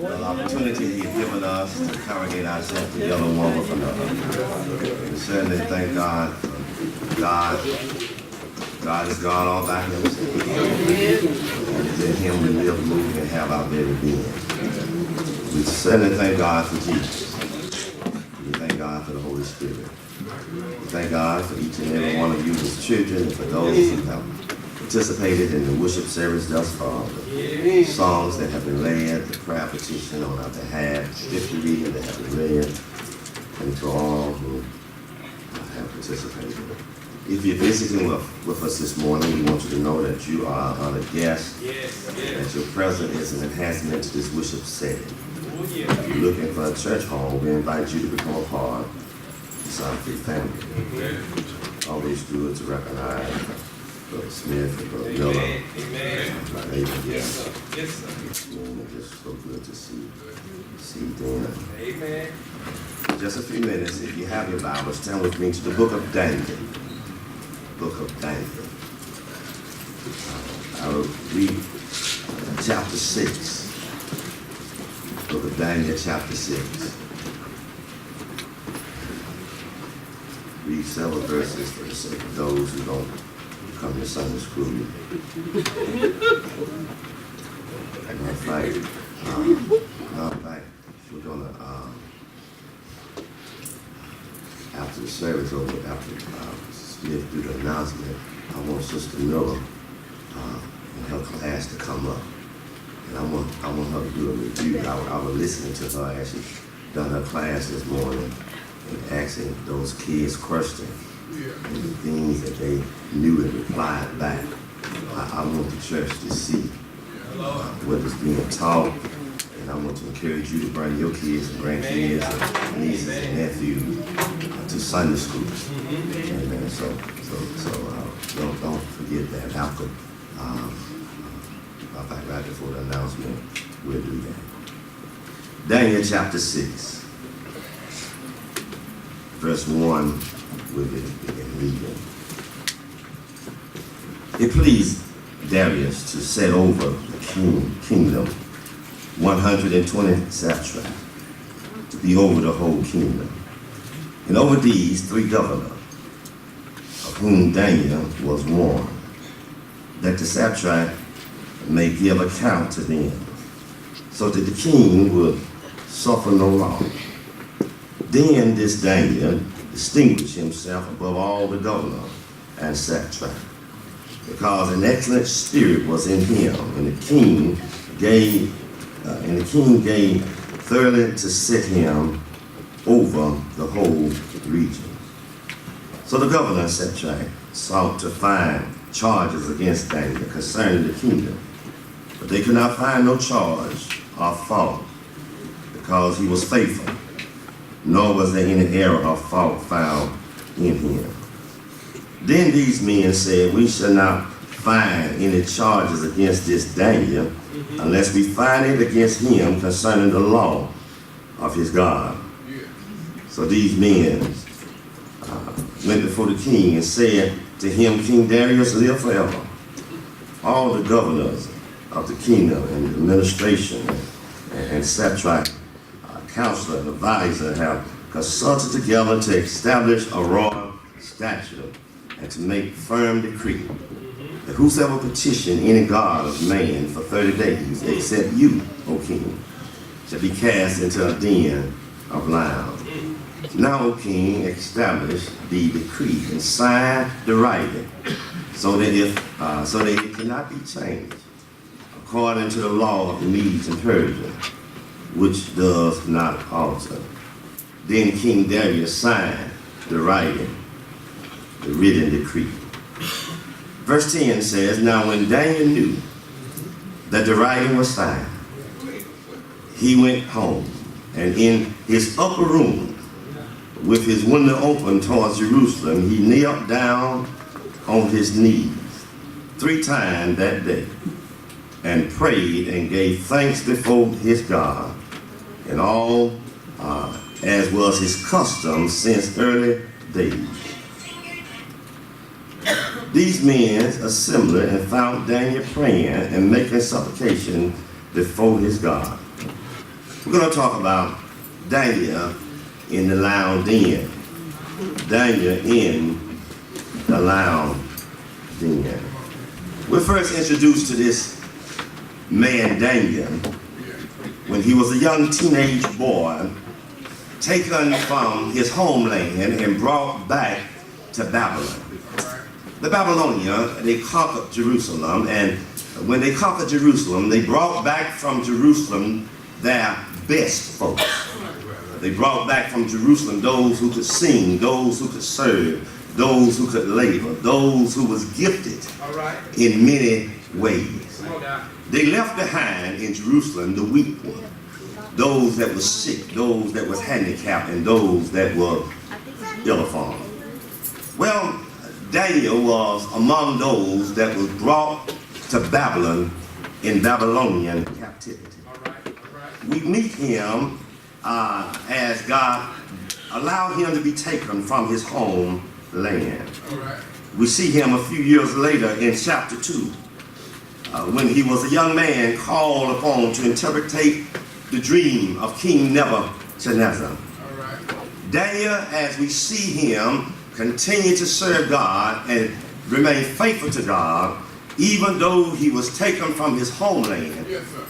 The opportunity He's given us to congregate ourselves together one with another. We certainly thank God for God is God all by Himself. And it's in Him we live, move, and have our very being. We certainly thank God for Jesus. We thank God for the Holy Spirit. We thank God for each and every one of you as children and for those who have participated in the worship service thus far. The songs that have been led, the prayer petition on our behalf, the scripture reading that have been read, and to all who have participated. If you're visiting with us this morning, we want you to know that you are an honored guest, that your presence is an enhancement to this worship setting. If you're looking for a church home, we invite you to become a part of the Southview family. Always good to recognize Brother Smith and Brother Miller. Amen. Yes, sir. Yes, sir. It's just so good to see them. Amen. Just a few minutes, if you have your Bibles, turn with me to the book of Daniel. Book of Daniel. I will read chapter 6. Book of Daniel, chapter 6. Read several verses for the sake of those who don't come to Sunday school. We're going to, after the service over, after Smith do the announcement, I want Sister Miller and her class to come up. And I want her to do a review. I was listening to her as she done her class this morning and asking those kids questions and the things that they knew and replied back. I want the church to see what is being taught, and I want to encourage you to bring your kids and grandkids and nieces and nephews to Sunday school. Amen. So don't forget that. After, in fact, right before the announcement, we'll do that. Daniel chapter 6, verse 1, we'll begin reading. It pleased Darius to set over the kingdom 120 satraps to be over the whole kingdom, and over these 3 governors, of whom Daniel was one, that the satrap may give account to them, so that the king would suffer no loss. Then this Daniel distinguished himself above all the governors and satraps, because an excellent spirit was in him, and the king gave thoroughly to set him over the whole region. So the governor satrap sought to find charges against Daniel concerning the kingdom, but they could not find no charge or fault, because he was faithful, nor was there any error or fault found in him. Then these men said, we shall not find any charges against this Daniel unless we find it against him concerning the law of his God. So these men went before the king and said to him, King Darius, live forever. All the governors of the kingdom and the administration and satrap, counselor and advisor have consulted together to establish a royal statute and to make firm decree that whosoever petition any god of man for 30 days, except you, O king, shall be cast into a den of lions. Now, O king, establish the decree and sign the writing, so that it cannot be changed, according to the law of the Medes and Persians, which does not alter. Then King Darius signed the writing, the written decree. Verse 10 says, now when Daniel knew that the writing was signed, he went home, and in his upper room, with his window open towards Jerusalem, he knelt down on his knees 3 times that day, and prayed and gave thanks before his God, and all as was his custom since early days. These men assembled and found Daniel praying and making supplication before his God. We're going to talk about Daniel in the lion den. Daniel in the lion den. We're first introduced to this man Daniel when he was a young teenage boy taken from his homeland and brought back to Babylon. The Babylonians, they conquered Jerusalem, and when they conquered Jerusalem, they brought back from Jerusalem their best folks. They brought back from Jerusalem those who could sing, those who could serve, those who could labor, those who was gifted in many ways. They left behind in Jerusalem the weak ones, those that were sick, those that was handicapped, and those that were ill-informed. Well, Daniel was among those that was brought to Babylon in Babylonian captivity. We meet him as God allowed him to be taken from his homeland. We see him a few years later in chapter 2 when he was a young man called upon to interpret the dream of King Nebuchadnezzar. Daniel, as we see him continue to serve God and remain faithful to God, even though he was taken from his homeland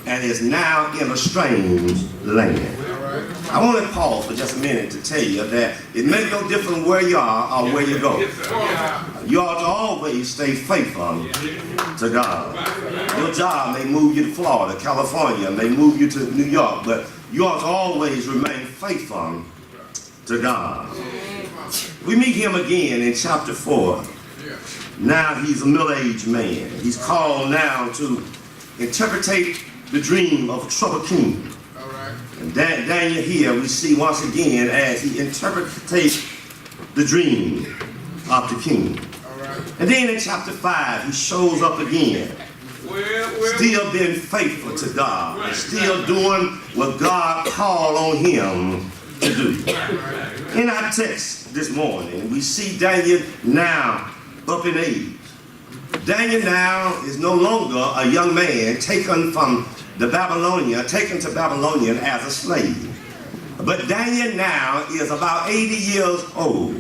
and is now in a strange land. I want to pause for just a minute to tell you that it makes no difference where you are or where you go. You ought to always stay faithful to God. Your job may move you to Florida, California, may move you to New York, but you ought to always remain faithful to God. We meet him again in chapter 4. Now he's a middle-aged man. He's called now to interpret the dream of a troubled king. And Daniel here we see once again as he interprets the dream of the king. And then in chapter 5 he shows up again. Still being faithful to God. And still doing what God called on him to do. In our text this morning we see Daniel now up in age. Daniel now is no longer a young man taken to Babylonian as a slave. But Daniel now is about 80 years old,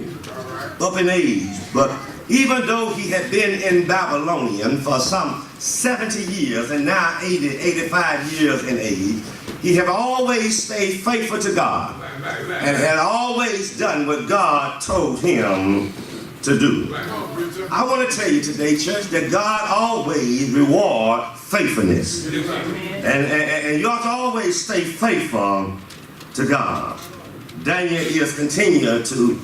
up in age. But even though he had been in Babylonian for some 70 years and now 85 years in age, he had always stayed faithful to God and had always done what God told him to do. I want to tell you today, church, that God always rewards faithfulness. And you ought to always stay faithful to God. Daniel is continuing to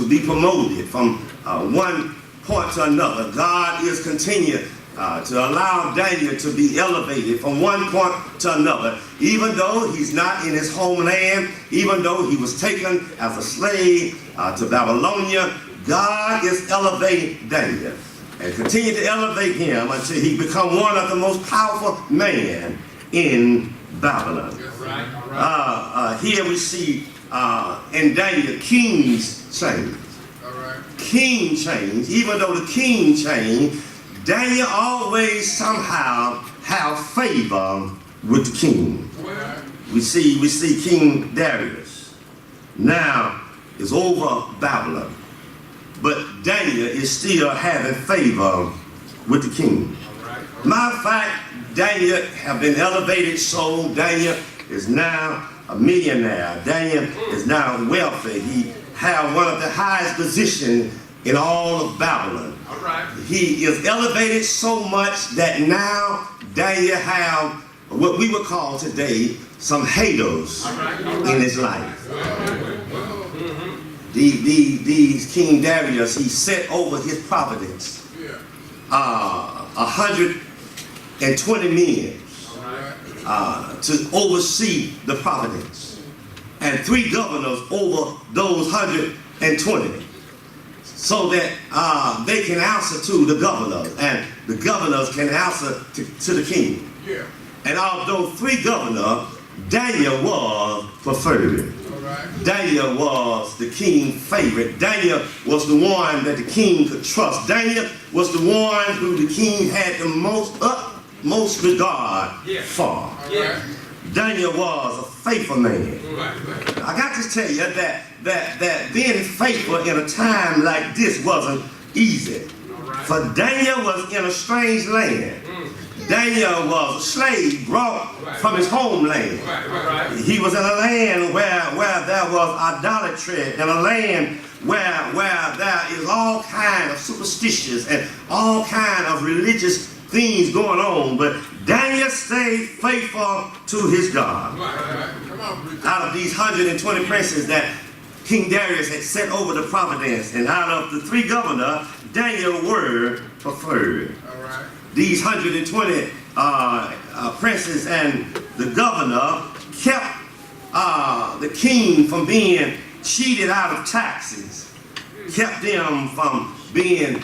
be promoted from one point to another. God is continuing to allow Daniel to be elevated from one point to another, even though he's not in his homeland, even though he was taken as a slave to Babylonia. God is elevating Daniel and continue to elevate him until he become one of the most powerful men in Babylon. Here we see in Daniel kings change. King change. Even though the king changed, Daniel always somehow have favor with the king. We see King Darius now is over Babylon. But Daniel is still having favor with the king. Matter of fact, Daniel have been elevated, so Daniel is now a millionaire. Daniel is now wealthy. He have one of the highest positions in all of Babylon. He is elevated so much that now Daniel have what we would call today some haters in his life. These King Darius, he set over his providence 120 men to oversee the providence, and 3 governors over those 120, so that they can answer to the governors, and the governors can answer to the king. And of those 3 governors, Daniel was preferred. Daniel was the king's favorite. Daniel was the one that the king could trust. Daniel was the one who the king had the utmost regard for. Daniel was a faithful man. I got to tell you that being faithful in a time like this wasn't easy. For Daniel was in a strange land. Daniel was a slave brought from his homeland. He was in a land where there was idolatry, in a land where there is all kind of superstitions and all kind of religious things going on. But Daniel stayed faithful to his God. Out of these 120 princes that King Darius had set over the province, and out of the 3 governors, Daniel were preferred. These 120 princes and the governor kept the king from being cheated out of taxes, kept them from being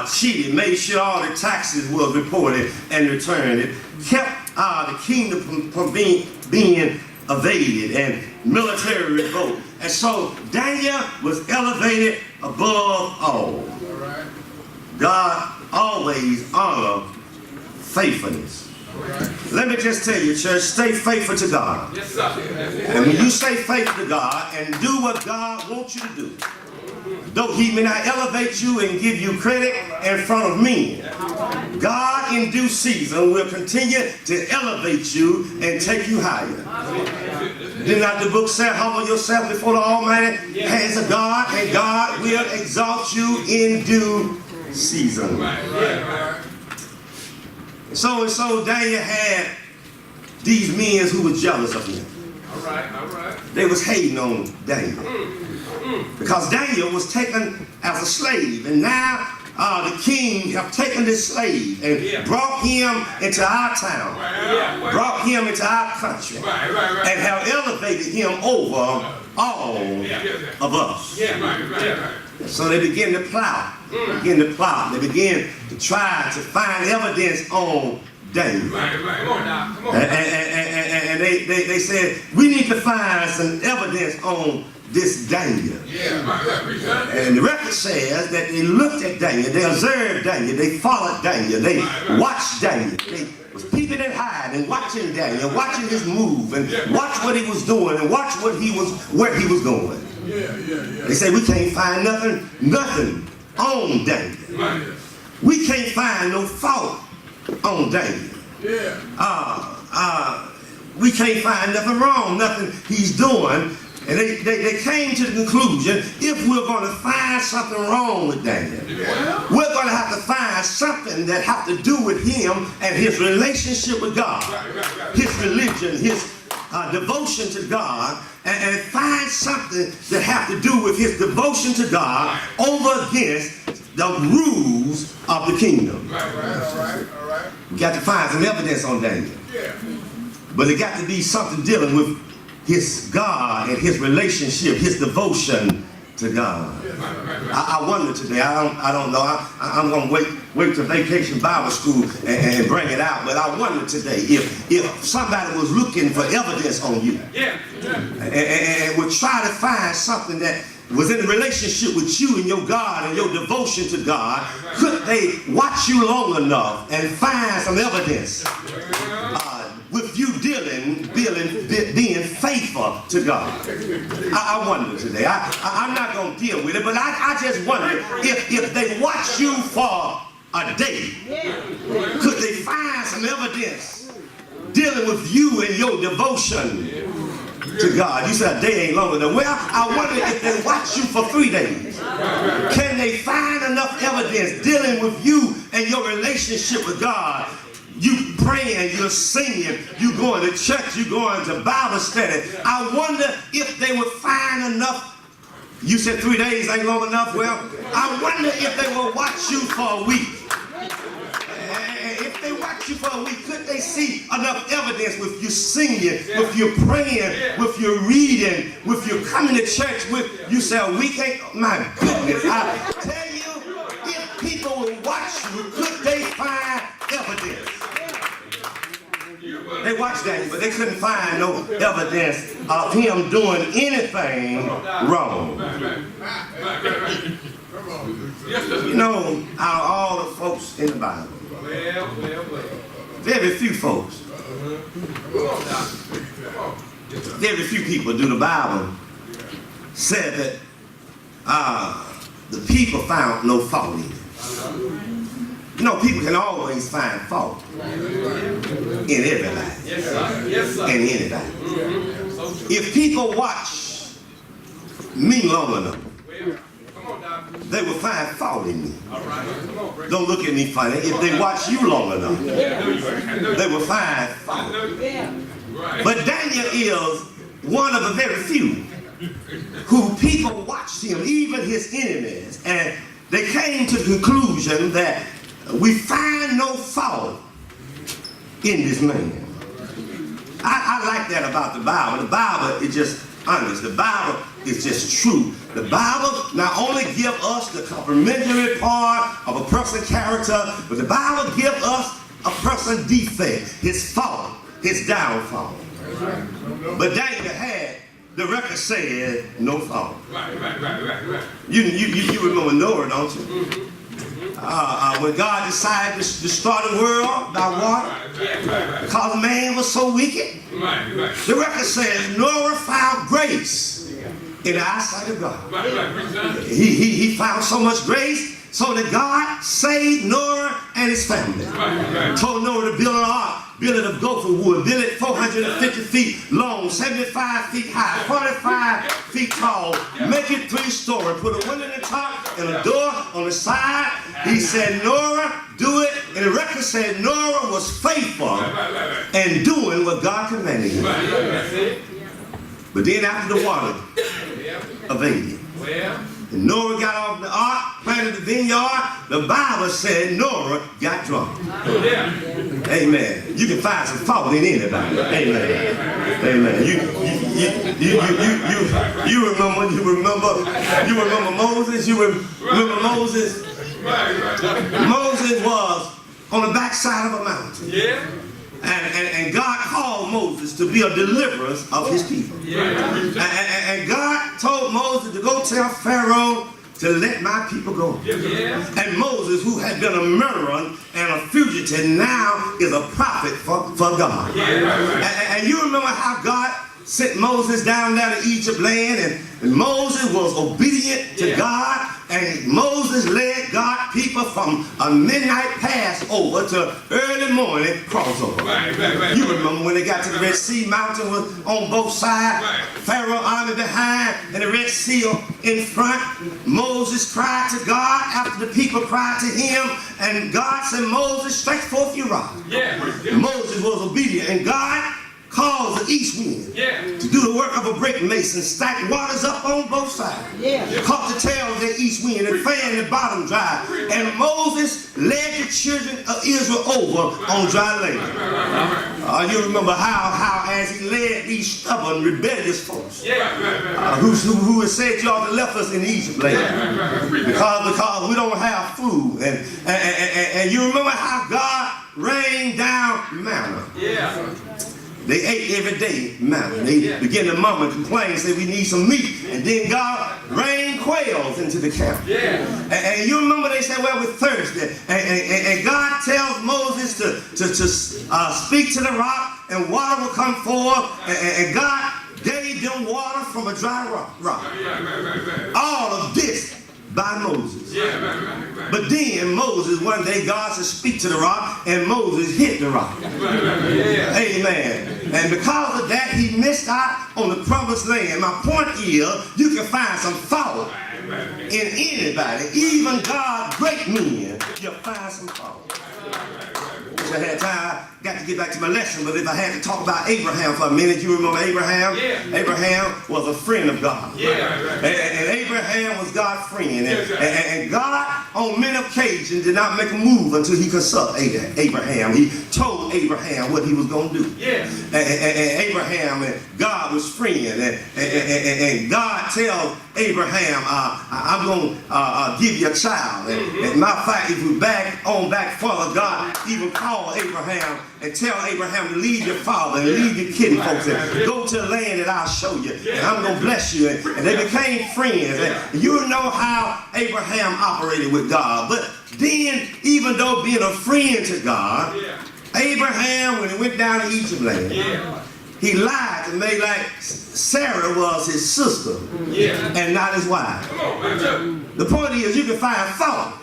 cheated, made sure all the taxes were reported and returned. It kept the kingdom from being evaded and military revolt. And so Daniel was elevated above all. God always honored faithfulness. Let me just tell you, church, stay faithful to God. Yes, sir. And when you stay faithful to God and do what God wants you to do, though he may not elevate you and give you credit in front of men, God in due season will continue to elevate you and take you higher. Did not the book say, humble yourself before the Almighty hands of God, and God will exalt you in due season. So Daniel had these men who were jealous of him. They was hating on Daniel. Because Daniel was taken as a slave, and now the king have taken this slave and brought him into our town, brought him into our country, and have elevated him over all of us. So they begin to plot. They begin to try to find evidence on Daniel. And they said, we need to find some evidence on this Daniel. And the record says that they looked at Daniel, they observed Daniel, they followed Daniel, they watched Daniel. They was peeping and hiding and watching Daniel, watching his move, and watch what he was doing, and watch where he was going. They say, we can't find nothing on Daniel. We can't find no fault on Daniel. We can't find nothing wrong, nothing he's doing. And they came to the conclusion, if we're going to find something wrong with Daniel, we're going to have to find something that have to do with him and his relationship with God, his religion, his devotion to God, and find something that have to do with his devotion to God over against the rules of the kingdom. We got to find some evidence on Daniel. But it got to be something dealing with his God and his relationship, his devotion to God. I wonder today, I don't know, I'm going to wait to Vacation Bible School and bring it out, but I wonder today if somebody was looking for evidence on you and would try to find something that was in a relationship with you and your God and your devotion to God, could they watch you long enough and find some evidence with you being faithful to God? I wonder today. I'm not going to deal with it, but I just wonder if they watch you for a day, could they find some evidence dealing with you and your devotion to God? You said a day ain't long enough. Well, I wonder if they watch you for 3 days. Can they find enough evidence dealing with you and your relationship with God? You praying, you're singing, you going to church, you going to Bible study. I wonder if they would find enough. You said 3 days ain't long enough. Well, I wonder if they will watch you for a week. If they watch you for a week, could they see enough evidence with you singing, with you praying, with you reading, with you coming to church, with you say a week ain't, my goodness, I tell you, if people will watch you, could they find evidence? They watched Daniel, but they couldn't find no evidence of him doing anything wrong. You know, out of all the folks in the Bible, very few folks Very few people do. The Bible said that the people found no fault in it. You know, people can always find fault in everybody and anybody. If people watch me long enough, they will find fault in me. Don't look at me funny. If they watch you long enough, they will find fault. But Daniel is one of the very few who people watched him, even his enemies, and they came to the conclusion that we find no fault in this man. I like that about the Bible. The Bible is just honest. The Bible is just true. The Bible not only gives us the complimentary part of a person's character, but the Bible gives us a person's defect, his fault, his downfall. But Daniel had, the record said, no fault. You remember Noah, don't you? When God decided to destroy the world by water, because man was so wicked, the record says Noah found grace in the eyesight of God. He found so much grace so that God saved Noah and his family. Told Noah to build an ark, build it of gopher wood, build it 450 feet long, 75 feet high, 45 feet tall, make it 3-story, put a window in the top and a door on the side. He said, Noah, do it. And the record said Noah was faithful and doing what God commanded him. But then after the water evaded, and Noah got off the ark, planted the vineyard, the Bible said Noah got drunk. Amen. You can find some fault in anybody. Amen. Amen. You remember Moses? You remember Moses? Moses was on the backside of a mountain. And God called Moses to be a deliverer of his people. And God told Moses to go tell Pharaoh to let my people go. And Moses, who had been a murderer and a fugitive, now is a prophet for God. And you remember how God sent Moses down there to Egypt land, and Moses was obedient to God, and Moses led God's people from a midnight Passover to early morning crossover. You remember when they got to the Red Sea, mountain was on both sides, Pharaoh army behind, and the Red Sea in front. Moses cried to God after the people cried to him, and God said, Moses, stretch forth your rod. Moses was obedient, and God caused the east wind to do the work of a brick mason, stack waters up on both sides, caught the tail of the east wind and fanned the bottom dry. And Moses led the children of Israel over on dry land. You remember how as he led these stubborn, rebellious folks, who had said you ought to left us in Egypt land because we don't have food. And you remember how God rained down manna. They ate every day manna. They began to murmur and complain, say we need some meat. And then God rained quails into the camp. And you remember they said, well, we're thirsty. And God tells Moses to speak to the rock, and water will come forth. And God gave them water from a dry rock. All of this by Moses. But then Moses, one day God said speak to the rock, and Moses hit the rock. Amen. And because of that, he missed out on the promised land. My point is, you can find some fault in anybody, even God's great men. You'll find some fault. Wish I had time, got to get back to my lesson, but if I had to talk about Abraham for a minute, you remember Abraham? Abraham was a friend of God. And Abraham was God's friend. And God, on many occasions, did not make a move until he consulted Abraham. He told Abraham what he was going to do. And Abraham and God was friends. And God tells Abraham, I'm going to give you a child. And matter of fact, if we back further, God even called Abraham and tell Abraham to leave your father and leave your kin folks and go to the land that I'll show you. And I'm going to bless you. And they became friends. And you know how Abraham operated with God. But then, even though being a friend to God, Abraham, when he went down to Egypt land, he lied to make like Sarah was his sister and not his wife. The point is, you can find fault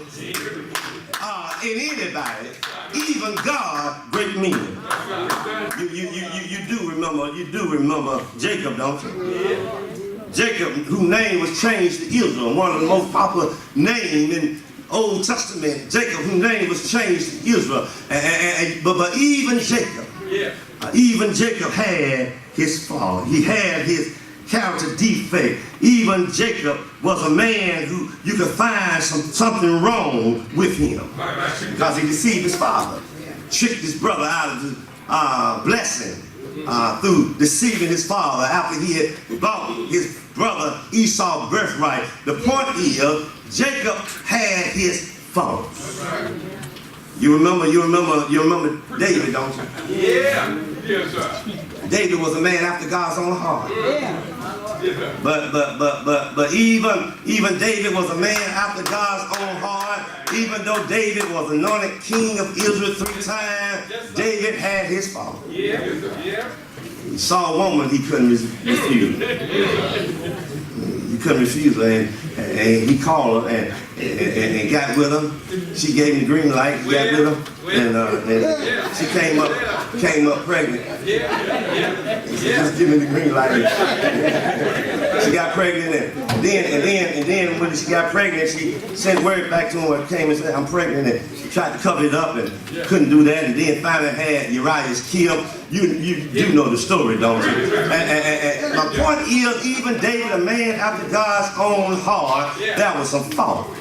in anybody, even God, great men. You do remember Jacob, don't you? Jacob, whose name was changed to Israel, one of the most popular names in Old Testament. Jacob, whose name was changed to Israel. But even Jacob had his fault. He had his character defect. Even Jacob was a man who you could find something wrong with him because he deceived his father, tricked his brother out of his blessing through deceiving his father after he had bought his brother Esau's birthright. The point is, Jacob had his faults. You remember David, don't you? Yeah. Yes, sir. David was a man after God's own heart. But even David was a man after God's own heart. Even though David was anointed king of Israel 3 times, David had his fault. He saw a woman he couldn't refuse. He couldn't refuse her, and he called her and got with her. She gave him the green light. He got with her, and she came up pregnant. He said, "Just give me the green light." She got pregnant, and then when she got pregnant, she sent word back to him and came and said, "I'm pregnant." And she tried to cover it up and couldn't do that, and then finally had Uriah's killed. You know the story, don't you? And my point is, even David, a man after God's own heart, there was some fault.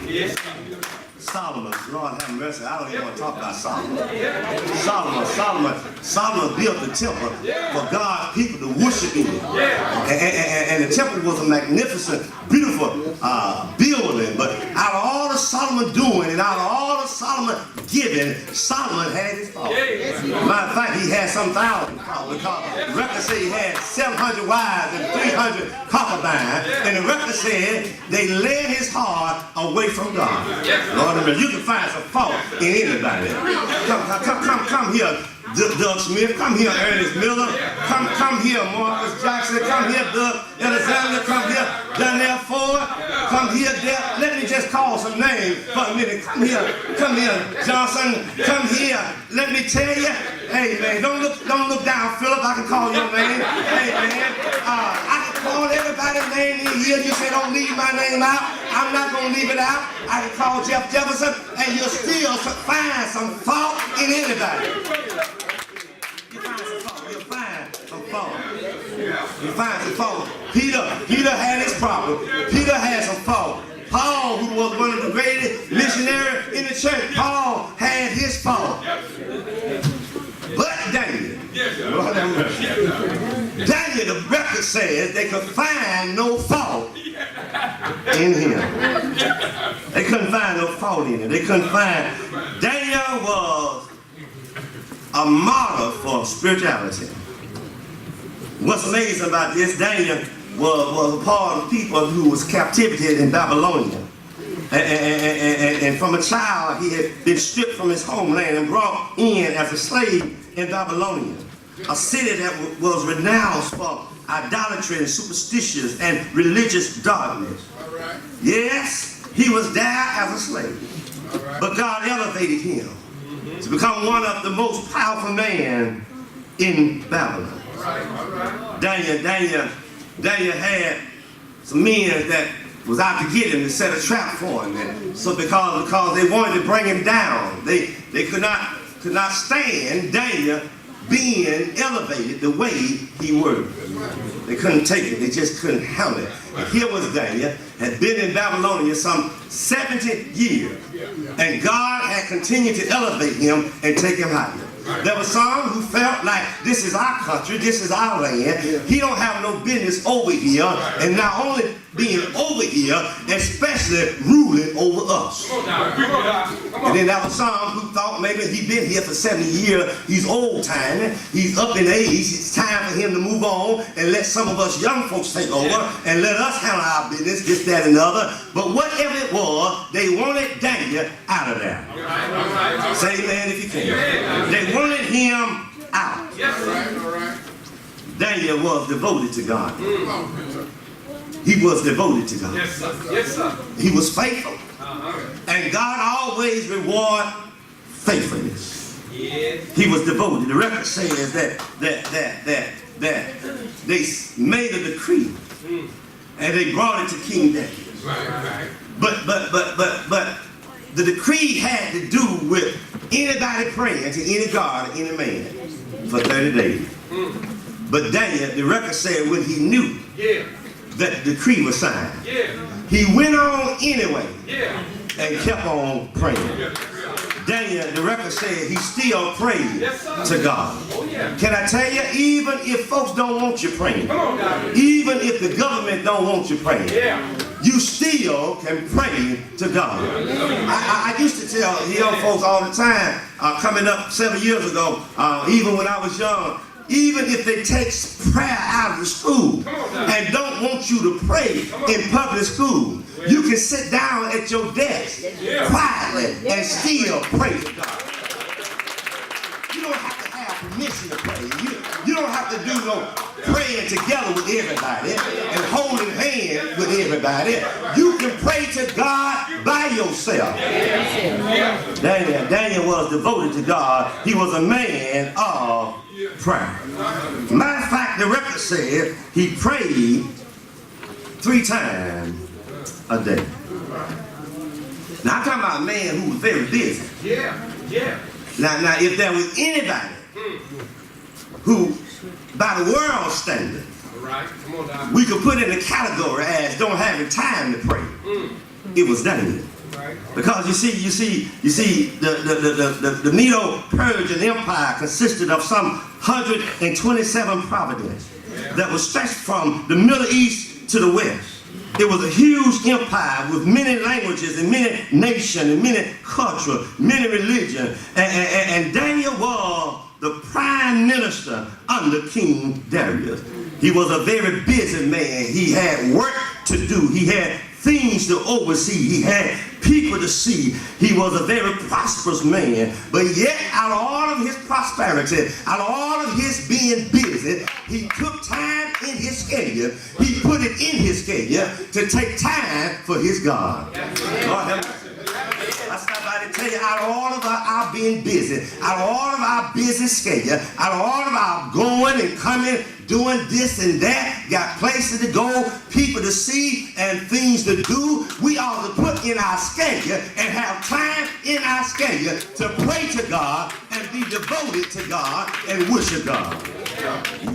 Solomon, Lord have mercy, I don't even want to talk about Solomon. Solomon built the temple for God's people to worship in. And the temple was a magnificent, beautiful building. But out of all the Solomon doing and out of all the Solomon giving, Solomon had his fault. Matter of fact, he had some thousand faults because the record said he had 700 wives and 300 concubines. And the record said they led his heart away from God. Lord, you can find some fault in anybody. Come here, Doug Smith. Come here, Ernest Miller. Come here, Marcus Jackson. Come here, Doug Alexander. Come here, Danielle Ford. Come here, Deb. Let me just call some names for a minute. Come here, Johnson. Come here. Let me tell you. Hey man, don't look down, Philip. I can call your name. Hey man, I can call everybody's name in here. You say don't leave my name out. I'm not gonna leave it out. I can call Jefferson, and you'll still find some fault in anybody. You find some fault. Peter had his problem. Peter had some fault. Paul, who was one of the greatest missionaries in the church, Paul had his fault. But Daniel, the record says they could find no fault in him. They couldn't find no fault in him. They couldn't find. Daniel was a model for spirituality. What's amazing about this, Daniel was a part of people who was captivated in Babylonia. And from a child, he had been stripped from his homeland and brought in as a slave in Babylonia, a city that was renowned for idolatry and superstitions and religious darkness. Yes, he was there as a slave, but God elevated him to become one of the most powerful men in Babylon. Daniel had some men that was out to get him, to set a trap for him. And so because they wanted to bring him down, they could not stand Daniel being elevated the way he was. They couldn't take it. They just couldn't handle it. And here was Daniel, had been in Babylonia some 70 years. And God had continued to elevate him and take him higher. There were some who felt like this is our country, this is our land. He don't have no business over here, and not only being over here, especially ruling over us. And then there was some who thought maybe he'd been here for 70 years, he's old time, he's up in age, it's time for him to move on and let some of us young folks take over and let us handle our business, this, that, and the other. But whatever it was, they wanted Daniel out of there. Say amen if you can. They wanted him out. Daniel was devoted to God. He was devoted to God. Yes, sir. Yes, sir. He was faithful. And God always reward faithfulness. Yes. He was devoted. The record says that they made a decree and they brought it to King David. Right. But the decree had to do with anybody praying to any god or any man for 30 days. But Daniel, the record said when he knew that the decree was signed, he went on anyway and kept on praying. Daniel, the record said he still prayed to God. Can I tell you, even if folks don't want you praying, even if the government don't want you praying, you still can pray to God. I used to tell young folks all the time, coming up 7 years ago, even when I was young, even if they take prayer out of the school and don't want you to pray in public school, you can sit down at your desk quietly and still pray to God. You don't have to have permission to pray. You don't have to do no praying together with everybody and holding hands with everybody. You can pray to God by yourself. Daniel was devoted to God. He was a man of prayer. Matter of fact, the record said he prayed 3 times a day. Now I'm talking about a man who was very busy. Now if there was anybody who, by the world standard, we could put in a category as don't have time to pray, it was Daniel. Because you see, the Medo-Persian Empire consisted of some 127 provinces that was stretched from the Middle East to the West. It was a huge empire with many languages and many nations and many cultures, many religions. And Daniel was the prime minister under King Darius. He was a very busy man. He had work to do. He had things to oversee. He had people to see. He was a very prosperous man. But yet, out of all of his prosperity, out of all of his being busy, he took time in his schedule. He put it in his schedule to take time for his God. Lord, I stopped by to tell you, out of all of our being busy, out of all of our busy schedule, out of all of our going and coming, doing this and that, got places to go, people to see, and things to do, we ought to put in our schedule and have time in our schedule to pray to God and be devoted to God and worship God.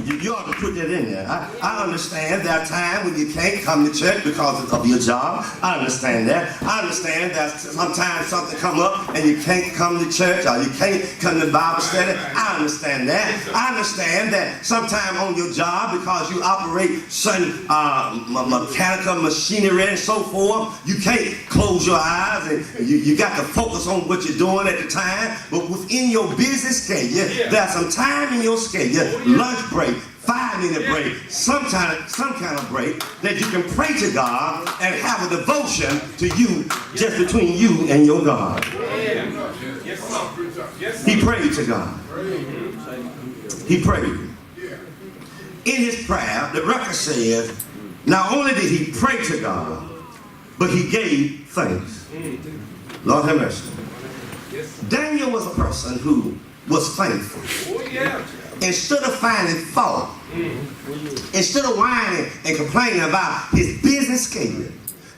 You ought to put that in there. I understand there are times when you can't come to church because of your job. I understand that. I understand that sometimes something come up and you can't come to church or you can't come to Bible study. I understand that. I understand that sometimes on your job, because you operate certain mechanical machinery and so forth, you can't close your eyes and you got to focus on what you're doing at the time. But within your business schedule, there's some time in your schedule, lunch break, 5-minute break, some kind of break, that you can pray to God and have a devotion to you, just between you and your God. He prayed to God. He prayed. In his prayer, the record says, not only did he pray to God, but he gave thanks. Lord have mercy. Daniel was a person who was thankful. Instead of finding fault, instead of whining and complaining about his business schedule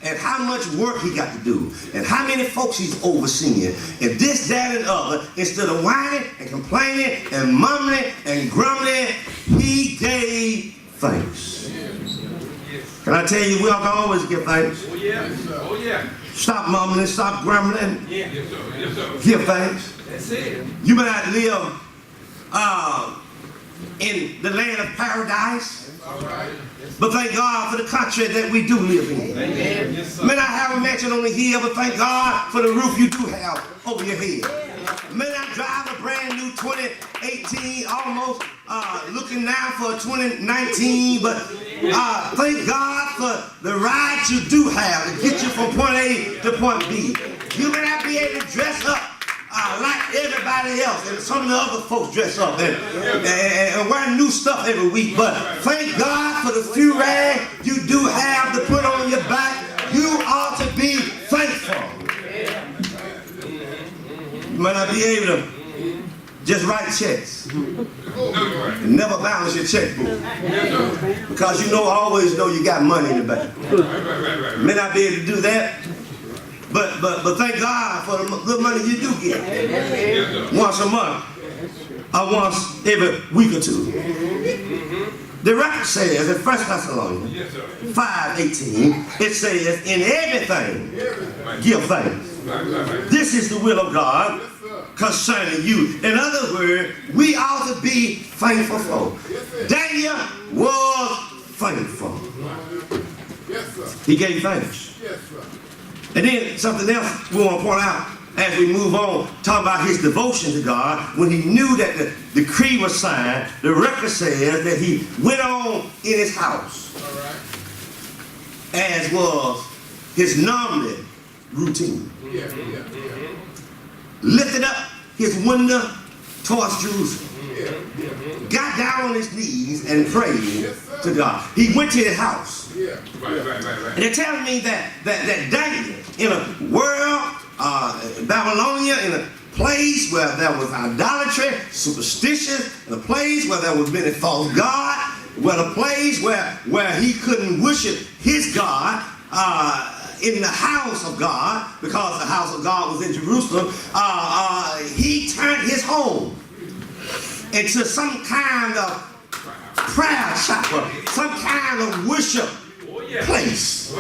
and how much work he got to do and how many folks he's overseeing and this, that, and other, instead of whining and complaining and mumbling and grumbling, he gave thanks. Can I tell you, we ought to always give thanks? Stop mumbling, stop grumbling. Give thanks. You may not live in the land of paradise. But thank God for the country that we do live in. May not have a mansion on the hill, but thank God for the roof you do have over your head. May not drive a brand new 2018, almost looking now for 2019, but thank God for the rides you do have to get you from point A to point B. You may not be able to dress up like everybody else, and some of the other folks dress up and wear new stuff every week, but thank God for the few rags you do have to put on your back. You ought to be thankful. You might not be able to just write checks and never balance your checkbook, because you always know you got money in the bank. You may not be able to do that, but thank God for the good money you do get once a month or once every week or two. The record says in 1 Thessalonians 5:18, it says, in everything give thanks. This is the will of God concerning you. In other words, we ought to be thankful folk. Daniel was thankful. He gave thanks. And then something else we want to point out as we move on, talking about his devotion to God. When he knew that the decree was signed, the record says that he went on in his house, as was his normal routine. Lifted up his window towards Jerusalem, got down on his knees and prayed to God. He went to his house. And it tells me that Daniel, in a world, Babylonia, in a place where there was idolatry, superstition, in a place where there was many false gods, where a place where he couldn't worship his God, in the house of God, because the house of God was in Jerusalem, he turned his home into some kind of prayer chapel, some kind of worship place.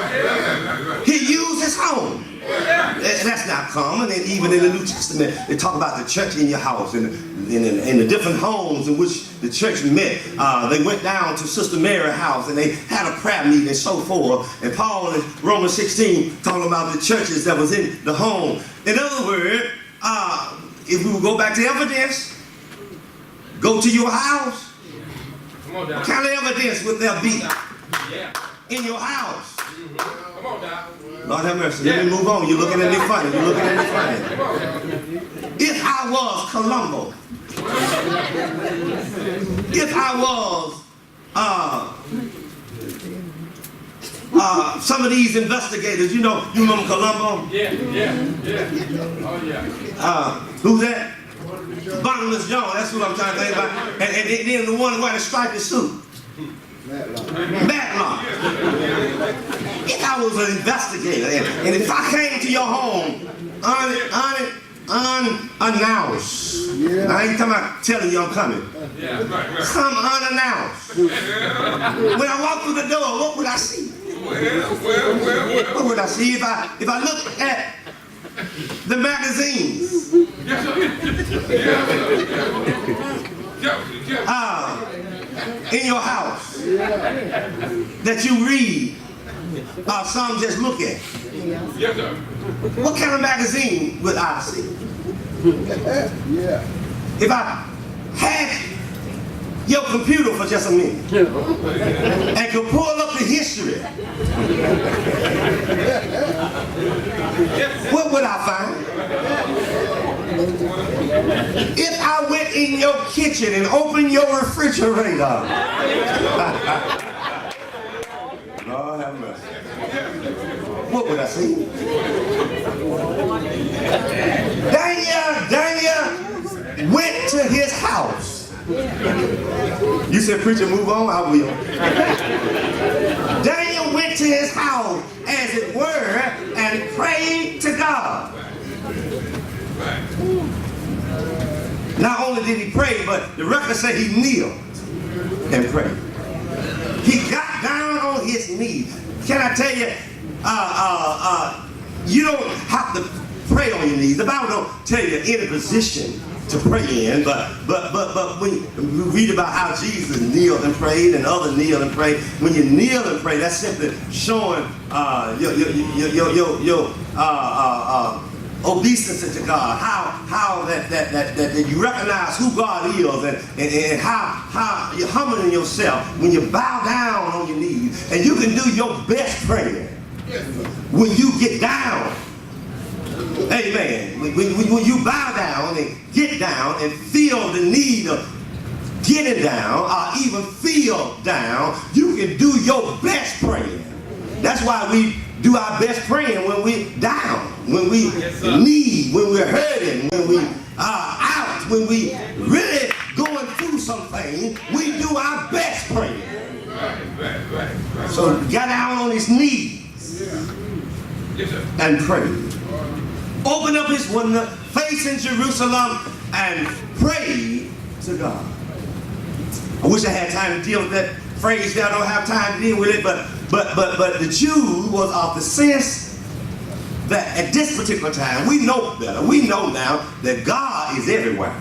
He used his home. That's not common. And even in the New Testament, they talk about the church in your house and in the different homes in which the church met. They went down to Sister Mary's house and they had a prayer meeting and so forth. And Paul in Romans 16 talking about the churches that was in the home. In other words, if we would go back to evidence, go to your house. What kind of evidence would there be in your house? Come on, Doc. Lord have mercy. Let me move on. You're looking at me funny. You're looking at me funny. If I was Columbo, if I was some of these investigators, you remember Columbo? Yeah. Oh, yeah. Who's that? Barnabas Jones. That's what I'm trying to think about. And then the one wearing a striped suit. Matlock. If I was an investigator and if I came to your home unannounced, I ain't talking about telling you I'm coming. Come unannounced. When I walk through the door, what would I see? What would I see if I look at the magazines? In your house that you read, some just look at. What kind of magazine would I see? If I had your computer for just a minute and could pull up the history, what would I find? If I went in your kitchen and opened your refrigerator, Lord have mercy, what would I see? Daniel went to his house. You said, preacher, move on? I will. Daniel went to his house, as it were, and prayed to God. Not only did he pray, but the record said he kneeled and prayed. He got down on his knees. Can I tell you, you don't have to pray on your knees. The Bible don't tell you any position to pray in, but when we read about how Jesus kneeled and prayed and others kneel and pray, when you kneel and pray, that's simply showing your obeisance to God, how that you recognize who God is, and how you're humbling yourself when you bow down on your knees, and you can do your best praying when you get down. Amen. When you bow down and get down and feel the need of getting down, or even feel down, you can do your best praying. That's why we do our best praying when we're down, when we need, when we're hurting, when we are out, when we really going through something. We do our best praying. So get down on his knees and pray. Open up his window, facing Jerusalem, and pray to God. I wish I had time to deal with that phrase there. I don't have time to deal with it, but the Jew was of the sense that at this particular time, we know better. We know now that God is everywhere.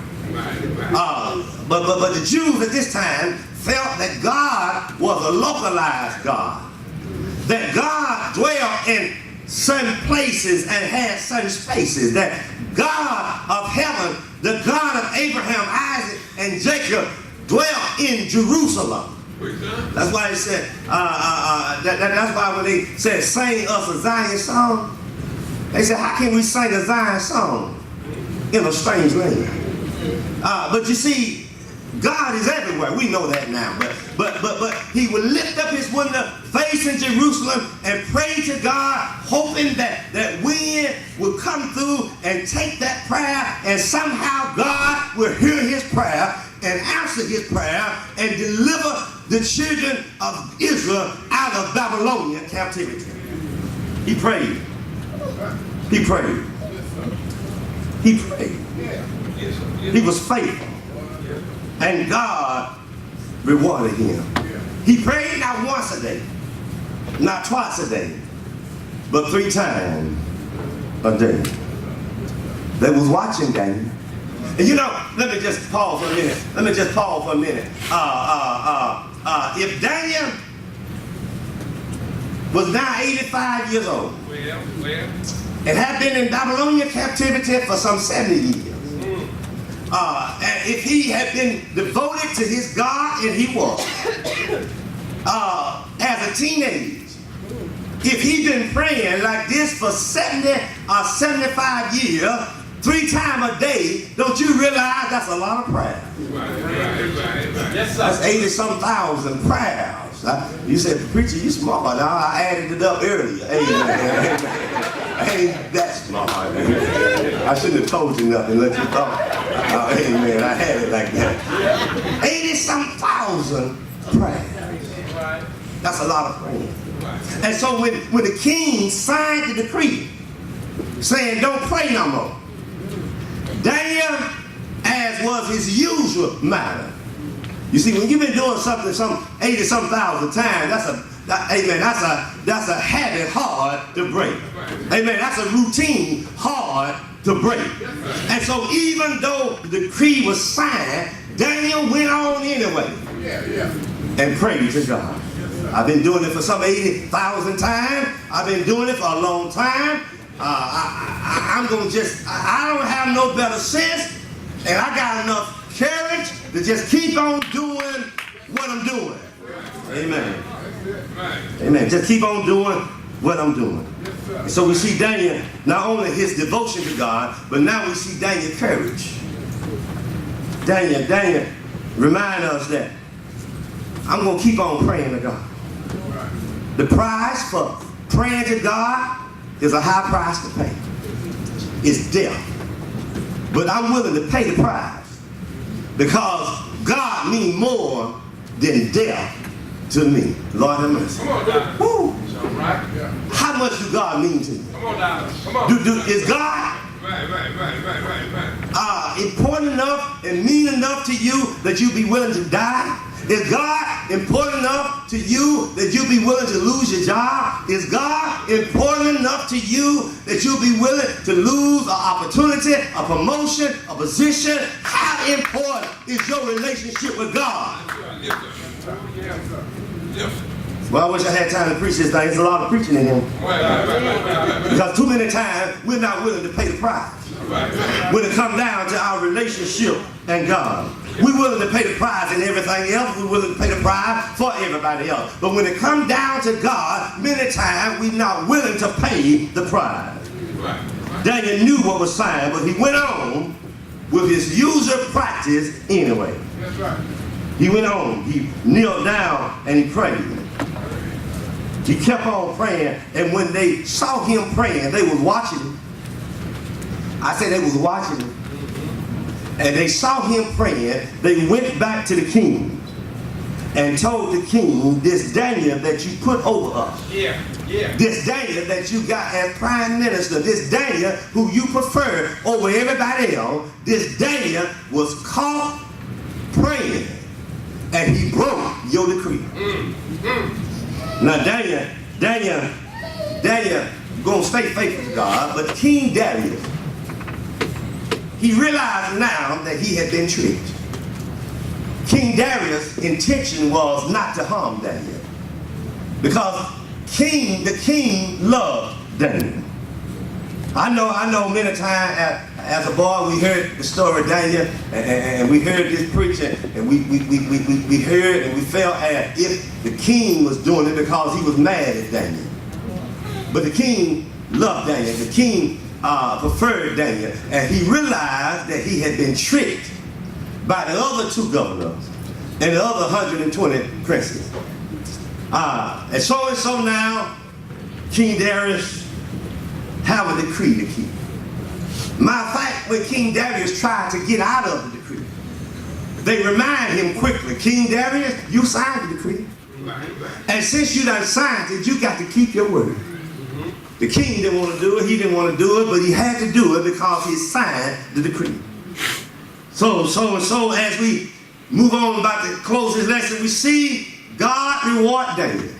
But the Jews at this time felt that God was a localized God. That God dwelt in certain places and had certain spaces. That God of heaven, the God of Abraham, Isaac, and Jacob dwelt in Jerusalem. That's why he said, that's why when they said, sing us a Zion song, they said, how can we sing a Zion song in a strange land? But you see, God is everywhere. We know that now. But he would lift up his window, facing Jerusalem, and pray to God, hoping that wind would come through and take that prayer, and somehow God will hear his prayer and answer his prayer and deliver the children of Israel out of Babylonian captivity. He prayed. He prayed. He prayed. He was faithful. And God rewarded him. He prayed not once a day, not twice a day, but 3 times a day. They was watching Daniel. And you know, let me just pause for a minute. If Daniel was now 85 years old and had been in Babylonian captivity for some 70 years, and if he had been devoted to his God, and he was, as a teenager, if he'd been praying like this for 70 or 75 years, 3 times a day, don't you realize that's a lot of prayer? Yes, that's 80-some thousand prayers. You said, preacher, you smart. Now I added it up earlier. Amen. I ain't that smart. I shouldn't have told you nothing unless you thought. Amen. I had it like that. 80-some thousand prayers. That's a lot of praying. And so when the king signed the decree saying don't pray no more, Daniel, as was his usual manner. You see, when you've been doing something some 80-some thousand times, that's a habit hard to break. Amen. That's a routine hard to break. And so even though the decree was signed, Daniel went on anyway and prayed to God. I've been doing it for some 80,000 times. I've been doing it for a long time. I don't have no better sense, and I got enough courage to just keep on doing what I'm doing. Amen. Amen. Just keep on doing what I'm doing. And so we see Daniel, not only his devotion to God, but now we see Daniel's courage. Daniel remind us that I'm going to keep on praying to God. The price for praying to God is a high price to pay. It's death. But I'm willing to pay the price because God means more than death to me. Lord have mercy. Come on, Dad. Woo. Right. How much do God mean to you? Come on, Dad. Come on. Is God important enough and mean enough to you that you be willing to die? Is God God important enough to you that you'll be willing to lose your job? Is God important enough to you that you'll be willing to lose an opportunity, a promotion, a position? How important is your relationship with God? Well, I wish I had time to preach this thing. There's a lot of preaching in here. Because too many times we're not willing to pay the price. When it comes down to our relationship and God, we're willing to pay the price and everything else. We're willing to pay the price for everybody else. But when it comes down to God, many times we're not willing to pay the price. Daniel knew what was signed, but he went on with his usual practice anyway. He went on. He kneeled down and he prayed. He kept on praying, and when they saw him praying, they was watching him. I said they was watching him. And they saw him praying. They went back to the king and told the king, this Daniel that you put over us, this Daniel that you got as prime minister, this Daniel who you prefer over everybody else, this Daniel was caught praying, and he broke your decree. Now Daniel gonna stay faithful to God, but King Darius, he realized now that he had been tricked. King Darius' intention was not to harm Daniel, because the king loved Daniel. I know many times as a boy we heard the story of Daniel, and we heard this preaching, and we heard and we felt as if the king was doing it because he was mad at Daniel. But the king loved Daniel. The king preferred Daniel, and he realized that he had been tricked by the other two governors and the other 120 princes. And so now, King Darius have a decree to keep. Matter of fact, when King Darius tried to get out of the decree, they remind him quickly, King Darius, you signed the decree. And since you done signed it, you got to keep your word. The king didn't want to do it, he didn't want to do it, but he had to do it because he signed the decree. So as we move on about to close this lesson, we see God reward Daniel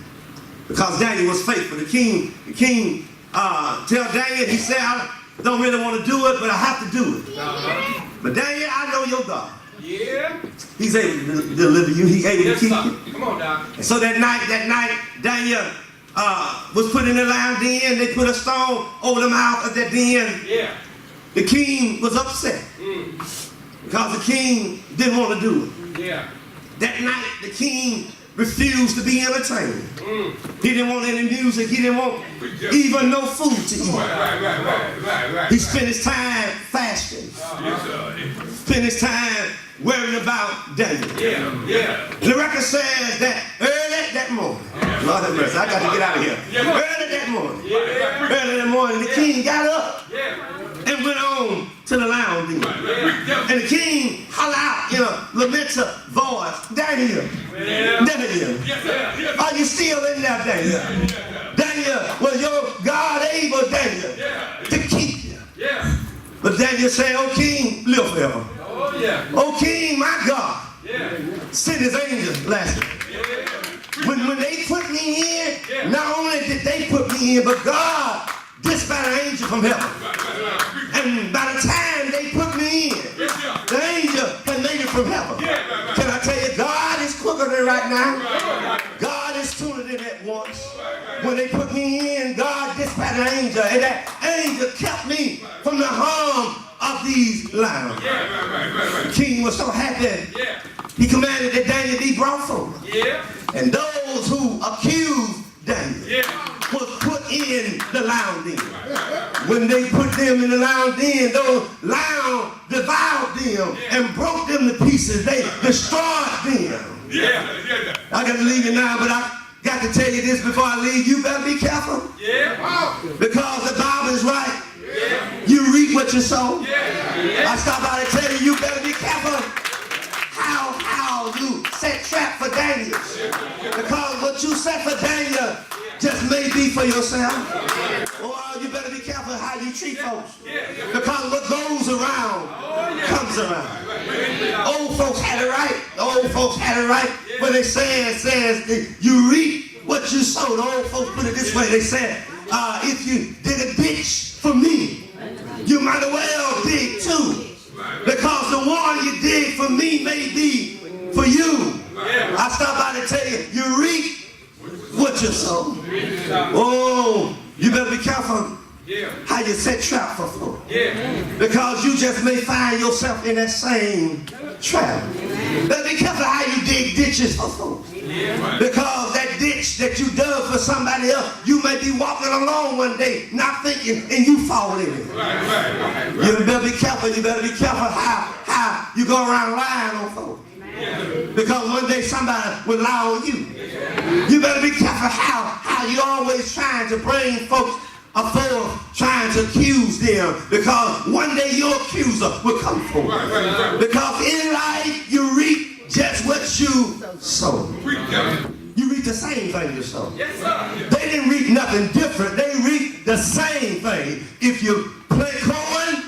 because Daniel was faithful. The king tell Daniel, he said, I don't really want to do it, but I have to do it. But Daniel, I know your God. Yeah. He's able to deliver you. He's able to keep you. Come on, Doc. And so that night, Daniel was put in the lion den. They put a stone over the mouth of that den. Yeah. The king was upset because the king didn't want to do it. Yeah. That night, the king refused to be entertained. He didn't want any music. He didn't want even no food to eat. Right. He spent his time fasting. Spent his time worrying about Daniel. Yeah. The record says that early that morning, Lord have mercy, I got to get out of here. Early that morning, the king got up and went on to the lounge den. And the king hollered out in a lamented voice, Daniel, are you still in there, Daniel? Daniel, was your God able, Daniel, to keep you? But Daniel said, oh king, live forever. Oh king, my God, sent his angels last night. When they put me in, not only did they put me in, but God dispatched an angel from heaven. And by the time they put me in, the angel had made it from heaven. Can I tell you, God is quicker than right now. God is sooner than at once. When they put me in, God dispatched an angel, and that angel kept me from the harm of these lions. The king was so happy, he commanded that Daniel be brought forward. And those who accused Daniel was put in the lion den. When they put them in the lion den, those lions devoured them and broke them to pieces. They destroyed them. I got to leave you now, but I got to tell you this before I leave. You better be careful. Because the Bible is right. You reap what you sow. I stop by to tell you better be careful how you set trap for Daniel. Because what you set for Daniel just may be for yourself. Or you better be careful how you treat folks. Because what goes around comes around. Old folks had it right. The old folks had it right When they say it says that you reap what you sow. The old folks put it this way. They said, if you dig a ditch for me, you might as well dig too. Because the one you dig for me may be for you. I stop by to tell you, you reap what you sow. Oh, you better be careful how you set trap for folk. Because you just may find yourself in that same trap. Better be careful how you dig ditches for folks. Because that ditch that you dug for somebody else, you may be walking along one day, not thinking, and you fall in it. You better be careful. You better be careful how you go around lying on folks. Because one day somebody will lie on you. You better be careful how you always trying to bring folks forth, trying to accuse them. Because one day your accuser will come forward. Because in life you reap just what you sow. You reap the same thing you sow. They didn't reap nothing different. They reap the same thing. If you plant corn,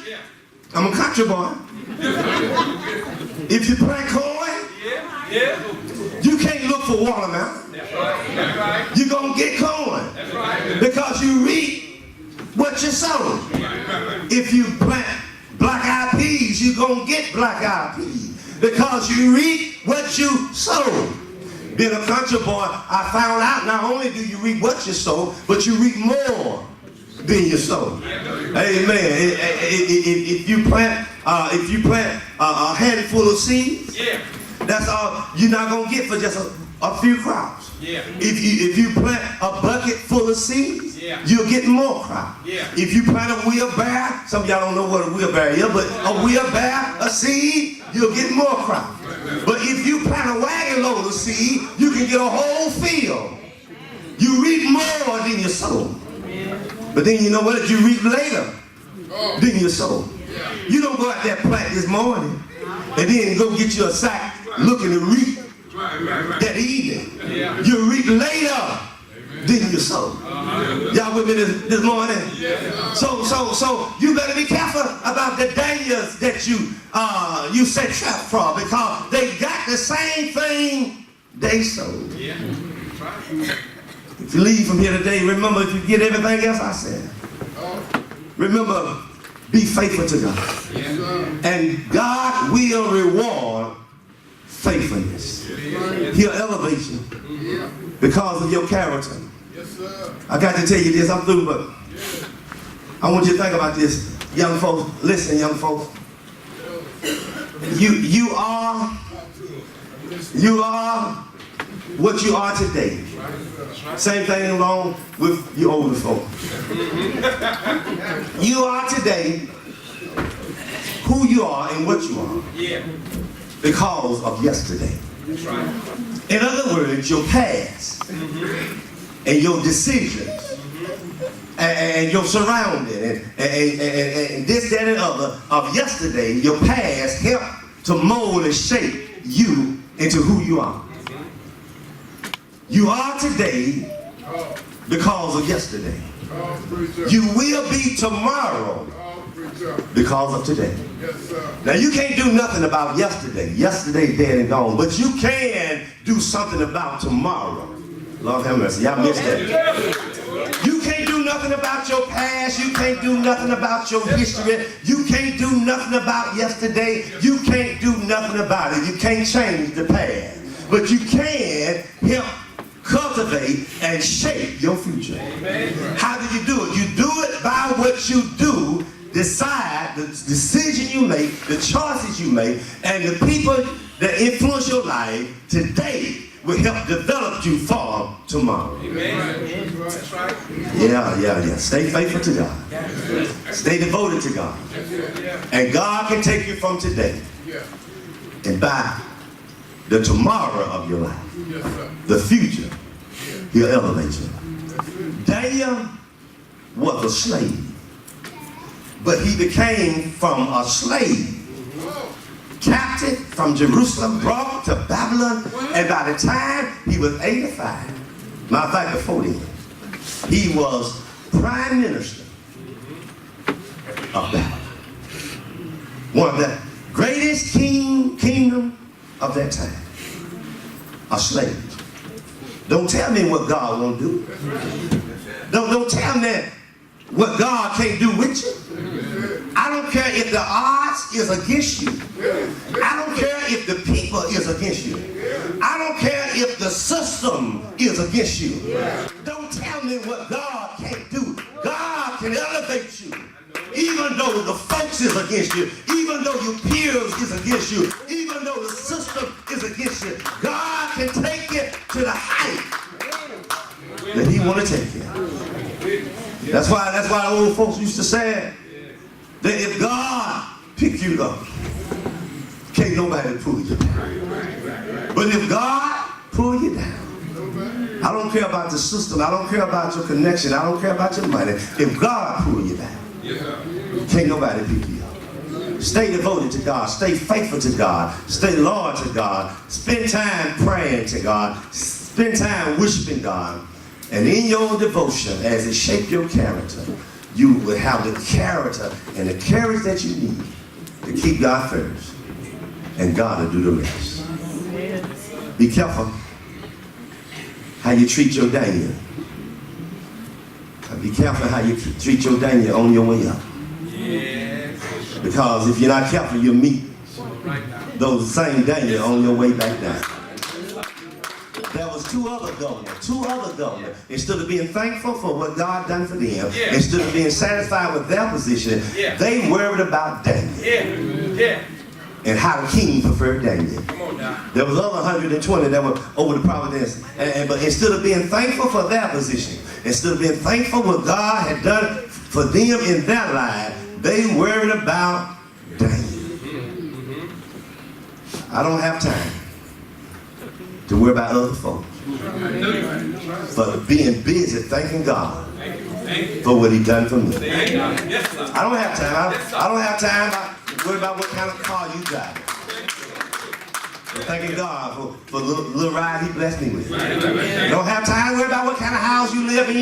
I'm a country boy. If you plant corn, you can't look for watermelon. You're going to get corn. Because you reap what you sow. If you plant black-eyed peas, you're going to get black-eyed peas. Because you reap what you sow. Being a country boy, I found out not only do you reap what you sow, but you reap more than you sow. Amen. If you plant a handful of seeds, that's all you're not gonna get for just a few crops. If you plant a bucket full of seeds, you'll get more crops. If you plant a wheelbarrow, some of y'all don't know what a wheelbarrow is, but a wheelbarrow, a seed, you'll get more crops. But if you plant a wagon load of seed, you can get a whole field. You reap more than you sow. But then you know what? You reap later than you sow. You don't go out there plant this morning and then go get you a sack looking to reap that evening. You reap later than you sow. Y'all with me this morning? So you better be careful about the dangers that you set trap for, because they got the same thing they sowed. If you leave from here today, remember, if you get everything else I said, remember, be faithful to God. And God will reward faithfulness. He'll elevate you because of your character. I got to tell you this, I'm through, but I want you to think about this. Young folks, listen, young folks. You are what you are today. Same thing along with you older folk. You are today who you are and what you are because of yesterday. In other words, your past and your decisions and your surrounding and this, that, and other of yesterday, your past helped to mold and shape you into who you are. You are today because of yesterday. You will be tomorrow because of today. Now you can't do nothing about yesterday. Yesterday's dead and gone. But you can do something about tomorrow. Lord have mercy. Y'all missed that. You can't do nothing about your past. You can't do nothing about your history. You can't do nothing about yesterday. You can't do nothing about it. You can't change the past. But you can help cultivate and shape your future. How do you do it? You do it by what you do, decide, the decision you make, the choices you make, and the people that influence your life today will help develop you for tomorrow. That's right. Yeah. Stay faithful to God. Stay devoted to God. And God can take you from today and by the tomorrow of your life. The future, he'll elevate you. Daniel was a slave, but he became from a slave, captive from Jerusalem, brought to Babylon, and by the time he was 85, matter of fact, before then, he was prime minister of Babylon. One of the greatest kingdom of that time. a slave. Don't tell me what God won't do. Don't tell me what God can't do with you. I don't care if the odds is against you. I don't care if the people is against you. I don't care if the system is against you. Don't tell me what God can't do. God can elevate you. Even though the folks is against you, even though your peers is against you, even though the system is against you, God can take you to the height that he want to take you. That's why the old folks used to say that if God pick you up, can't nobody pull you down. But if God pull you down, I don't care about the system, I don't care about your connection, I don't care about your money. If God pull you down, can't nobody pick you up. Stay devoted to God. Stay faithful to God. Stay loyal to God. Spend time praying to God. Spend time worshiping God. And in your devotion, as it shapes your character, you will have the character and the courage that you need to keep God first. And God will do the rest. Be careful how you treat your Daniel. Be careful how you treat your Daniel on your way up. Because if you're not careful, you'll meet those same Daniel on your way back down. There was two other governors. Instead of being thankful for what God done for them, instead of being satisfied with their position, they worried about Daniel. And how the king preferred Daniel. There was other 120 that were over the providence. But instead of being thankful for their position, instead of being thankful what God had done for them in their life, they worried about Daniel. I don't have time to worry about other folks. But being busy thanking God for what he done for me. I don't have time. I don't have time to worry about what kind of car you drive. But thanking God for the little ride he blessed me with. Don't have time to worry about what kind of house you live in,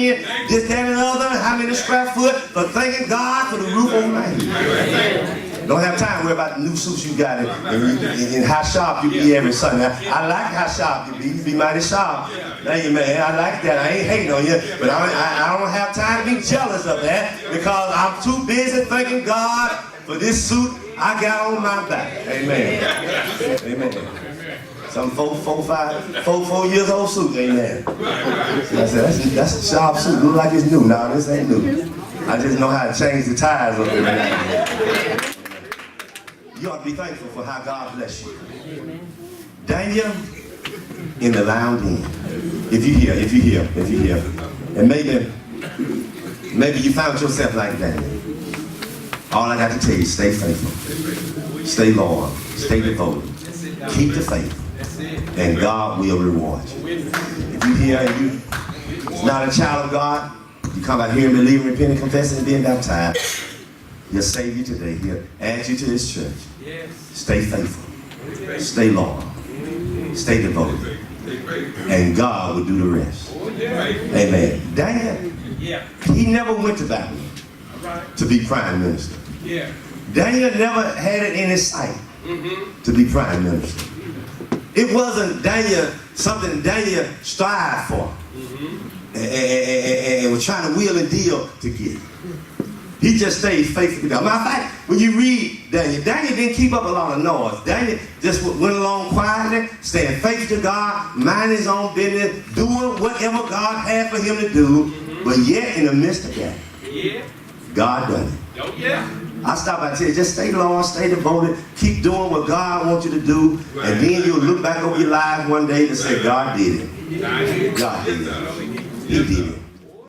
this, that, and the other, how many square foot, but thanking God for the roof over my head. Don't have time to worry about the new suits you got and how sharp you be every Sunday. I like how sharp you be. You be mighty sharp. Amen. I like that. I ain't hating on you, but I don't have time to be jealous of that because I'm too busy thanking God for this suit I got on my back. Amen. Amen. Some 4 years old suit. Amen. So I said, that's a sharp suit. Look like it's new. No, this ain't new. I just know how to change the tires of it. You ought to be thankful for how God bless you. Daniel in the lounge inn. If you hear. And maybe you found yourself like Daniel. All I got to tell you is stay faithful. Stay loyal. Stay devoted. Keep the faith. And God will reward you. If you hear and you're not a child of God, you come out here and believe, repenting, confessing, and being baptized, he'll save you today. He'll add you to his church. Stay faithful. Stay loyal. Stay devoted. And God will do the rest. Amen. Daniel, he never went to Babylon to be prime minister. Daniel never had it in his sight to be prime minister. It wasn't something Daniel strived for and was trying to wheel and deal to get. He just stayed faithful to God. Matter of fact, when you read Daniel didn't keep up a lot of noise. Daniel just went along quietly, staying faithful to God, minding his own business, doing whatever God had for him to do, but yet in the midst of that, God done it. I stop by and tell you, just stay loyal, stay devoted, keep doing what God wants you to do, and then you'll look back over your life one day and say, God did it. God did it. He did it.